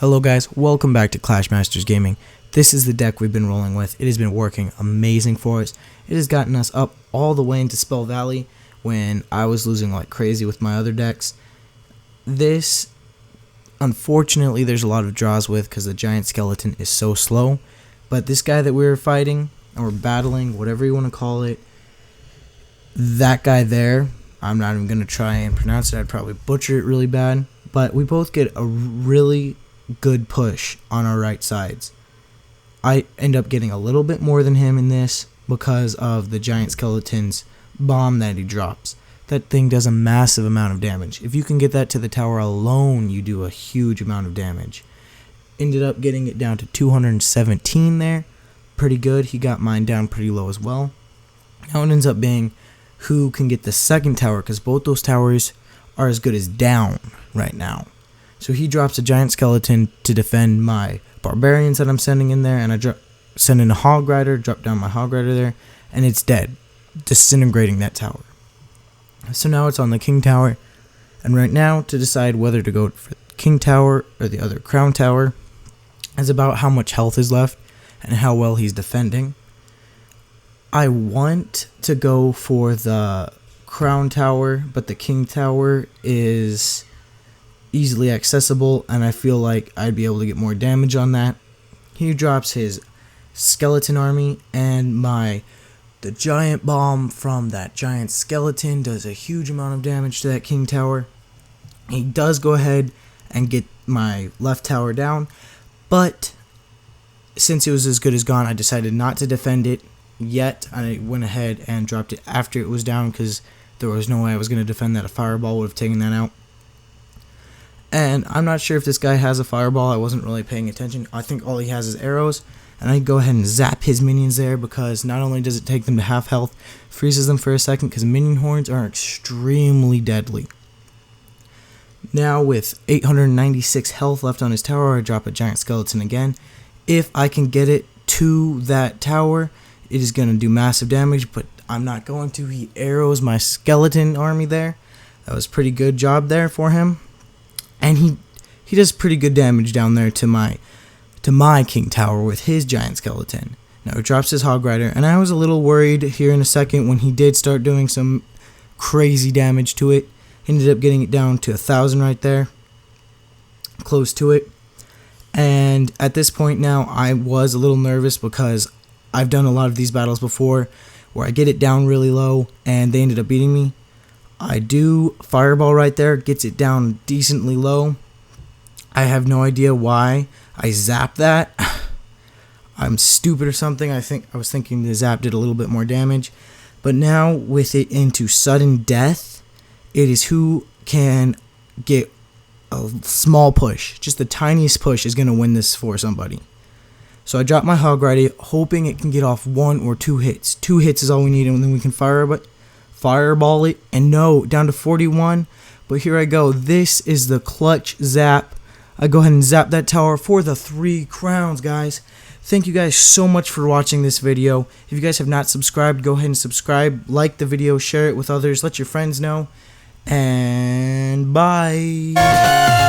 Hello guys, welcome back to Clash Masters Gaming. This is the deck we've been rolling with. It has been working amazing for us. It has gotten us up all the way into Spell Valley when I was losing like crazy with my other decks. This, unfortunately, there's a lot of draws with because the giant skeleton is so slow. But this guy that we were fighting, or battling, whatever you want to call it, that guy there, I'm not even going to try and pronounce it. I'd probably butcher it really bad. But we both get a really good push on our right sides. I end up getting a little bit more than him in this because of the giant skeleton's bomb that he drops. That thing does a massive amount of damage. If you can get that to the tower alone, you do a huge amount of damage. Ended up getting it down to 217 there. Pretty good. He got mine down pretty low as well. Now it ends up being who can get the second tower, because both those towers are as good as down right now. So he drops a giant skeleton to defend my barbarians that I'm sending in there, and I send in a hog rider, drop down my hog rider there, and it's dead, disintegrating that tower. So now it's on the king tower, and right now to decide whether to go for the king tower or the other crown tower is about how much health is left and how well he's defending. I want to go for the crown tower, but the king tower is easily accessible, and I feel like I'd be able to get more damage on that. He drops his skeleton army, and the giant bomb from that giant skeleton does a huge amount of damage to that king tower. He does go ahead and get my left tower down, but since it was as good as gone, I decided not to defend it yet. I went ahead and dropped it after it was down because there was no way I was going to defend that. A fireball would have taken that out. And I'm not sure if this guy has a fireball. I wasn't really paying attention. I think all he has is arrows. And I go ahead and zap his minions there because not only does it take them to half health, freezes them for a second because minion horns are extremely deadly. Now with 896 health left on his tower, I drop a giant skeleton again. If I can get it to that tower, it is going to do massive damage, but I'm not going to. He arrows my skeleton army there. That was a pretty good job there for him. And he does pretty good damage down there to my king tower with his giant skeleton. Now he drops his hog rider, and I was a little worried here in a second when he did start doing some crazy damage to it. He ended up getting it down to 1,000 right there, close to it. And at this point now, I was a little nervous because I've done a lot of these battles before where I get it down really low and they ended up beating me. I do fireball right there, gets it down decently low. I have no idea why I zapped that. I'm stupid or something. I was thinking the zap did a little bit more damage. But now with it into sudden death, it is who can get a small push. Just the tiniest push is going to win this for somebody. So I drop my hog rider, hoping it can get off 1 or 2 hits. 2 hits is all we need, and then we can fireball it, and no, down to 41. But here I go. This is the clutch zap. I go ahead and zap that tower for the 3 crowns, guys. Thank you guys so much for watching this video. If you guys have not subscribed, go ahead and subscribe, like the video, share it with others, let your friends know, and bye.